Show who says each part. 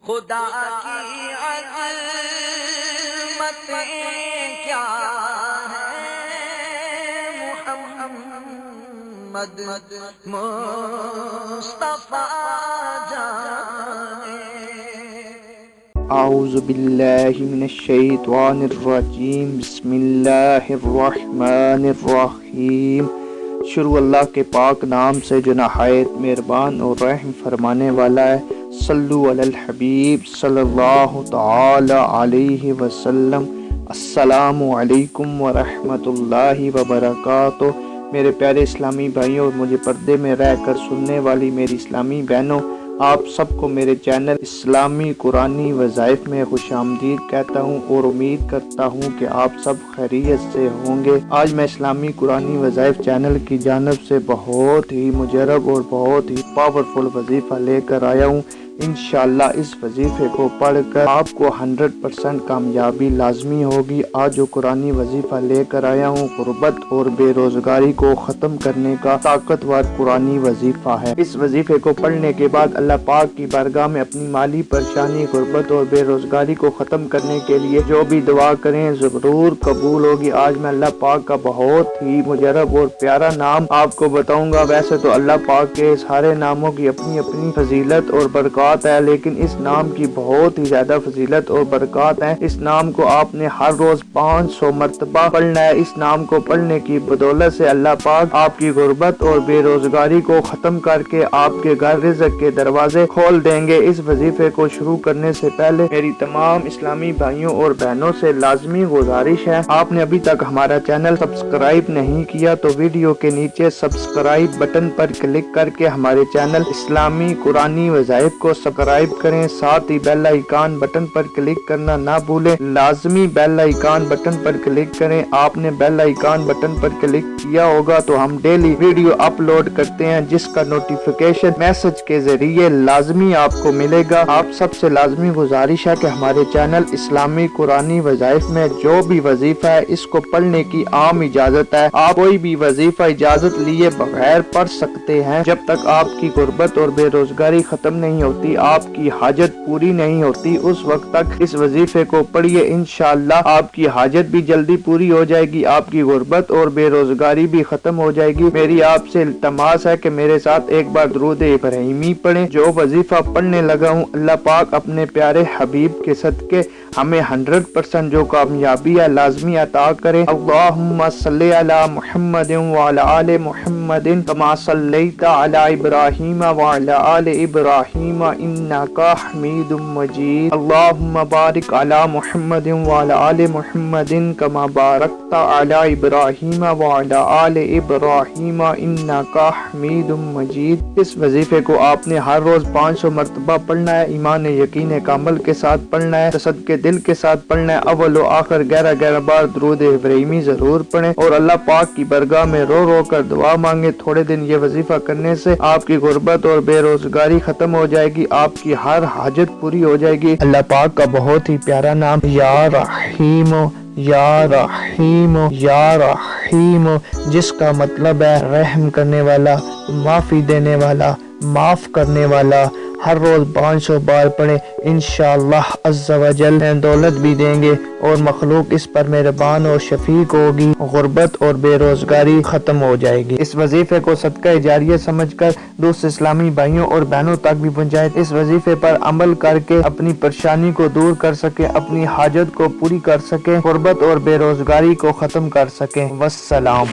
Speaker 1: خدا کی عظمتیں کیا ہے، محمد مصطفیٰ جانے۔
Speaker 2: اعوذ باللہ من الشیطان الرجیم، بسم اللہ الرحمن الرحیم۔ شروع اللہ کے پاک نام سے جو نہایت مہربان اور رحم فرمانے والا ہے۔ صلو علی الحبیب صلی اللہ تعالی علیہ وسلم۔ السلام علیکم ورحمۃ اللہ وبرکاتہ۔ میرے پیارے اسلامی بھائیوں اور مجھے پردے میں رہ کر سننے والی میری اسلامی بہنوں، آپ سب کو میرے چینل اسلامی قرآنی وظائف میں خوش آمدید کہتا ہوں اور امید کرتا ہوں کہ آپ سب خیریت سے ہوں گے۔ آج میں اسلامی قرآنی وظائف چینل کی جانب سے بہت ہی مجرب اور بہت ہی پاورفل وظیفہ لے کر آیا ہوں۔ انشاءاللہ اس وظیفے کو پڑھ کر آپ کو 100% کامیابی لازمی ہوگی۔ آج جو قرآنی وظیفہ لے کر آیا ہوں، غربت اور بے روزگاری کو ختم کرنے کا طاقتور قرآنی وظیفہ ہے۔ اس وظیفے کو پڑھنے کے بعد اللہ پاک کی بارگاہ میں اپنی مالی پریشانی، غربت اور بے روزگاری کو ختم کرنے کے لیے جو بھی دعا کریں ضرور قبول ہوگی۔ آج میں اللہ پاک کا بہت ہی مجرب اور پیارا نام آپ کو بتاؤں گا۔ ویسے تو اللہ پاک کے سارے ناموں کی اپنی اپنی فضیلت اور برکات ہے، لیکن اس نام کی بہت ہی زیادہ فضیلت اور برکات ہیں۔ اس نام کو آپ نے ہر روز 500 مرتبہ پڑھنا ہے۔ اس نام کو پڑھنے کی بدولت سے اللہ پاک آپ کی غربت اور بے روزگاری کو ختم کر کے آپ کے گھر رزق کے دروازے کھول دیں گے۔ اس وظیفے کو شروع کرنے سے پہلے میری تمام اسلامی بھائیوں اور بہنوں سے لازمی گزارش ہے، آپ نے ابھی تک ہمارا چینل سبسکرائب نہیں کیا تو ویڈیو کے نیچے سبسکرائب بٹن پر کلک کر کے ہمارے چینل اسلامی قرآنی وظائف کو سبسکرائب کریں، ساتھ ہی بیل آئیکن بٹن پر کلک کرنا نہ بھولیں۔ لازمی بیل آئیکن بٹن پر کلک کریں۔ آپ نے بیل آئیکن بٹن پر کلک کیا ہوگا تو ہم ڈیلی ویڈیو اپلوڈ کرتے ہیں، جس کا نوٹیفیکیشن میسج کے ذریعے لازمی آپ کو ملے گا۔ آپ سب سے لازمی گزارش ہے کہ ہمارے چینل اسلامی قرآنی وظائف میں جو بھی وظیفہ ہے اس کو پڑھنے کی عام اجازت ہے۔ آپ کوئی بھی وظیفہ اجازت لیے بغیر پڑھ سکتے ہیں۔ جب تک آپ کی غربت اور بے روزگاری ختم نہیں ہوتی، آپ کی حاجت پوری نہیں ہوتی، اس وقت تک اس وظیفے کو پڑھیے۔ انشاءاللہ آپ کی حاجت بھی جلدی پوری ہو جائے گی، آپ کی غربت اور بے روزگاری بھی ختم ہو جائے گی۔ میری آپ سے التماس ہے کہ میرے ساتھ ایک بار درود ابراہیمی پڑھیں۔ جو وظیفہ پڑھنے لگا ہوں، اللہ پاک اپنے پیارے حبیب کے صدقے ہمیں 100% جو کامیابی ہے لازمی عطا کرے۔ اللہم صلی علی محمد وعلی آل محمد کما صلیت علی ابراہیم وعلی آل ابراہیم انک حمید مجید۔ اللہم بارک علی محمد وعلی آل محمد کما بارکت علی ابراہیم وعلی آل ابراہیم انک حمید مجید۔ اس وظیفے کو آپ نے ہر روز 500 مرتبہ پڑھنا ہے، ایمان یقین کامل کے ساتھ پڑھنا ہے، تصدیق دل کے ساتھ پڑھنا ہے۔ اول و آخر 11 بار درود ابراہیمی ضرور پڑھیں اور اللہ پاک کی بارگاہ میں رو رو کر دعا مانگیں۔ تھوڑے دن یہ وظیفہ کرنے سے آپ کی غربت اور بے روزگاری ختم ہو جائے گی، آپ کی ہر حاجت پوری ہو جائے گی۔ اللہ پاک کا بہت ہی پیارا نام یا رحیم یا رحیم یا رحیم، جس کا مطلب ہے رحم کرنے والا، معافی دینے والا، معاف کرنے والا۔ ہر روز 500 بار پڑھیں، انشاءاللہ عز و جل دولت بھی دیں گے اور مخلوق اس پر مہربان اور شفیق ہوگی، غربت اور بے روزگاری ختم ہو جائے گی۔ اس وظیفے کو صدقہ جاریہ سمجھ کر دوسرے اسلامی بھائیوں اور بہنوں تک بھی پہنچائیں، اس وظیفے پر عمل کر کے اپنی پریشانی کو دور کر سکیں، اپنی حاجت کو پوری کر سکیں، غربت اور بے روزگاری کو ختم کر سکیں۔ والسلام۔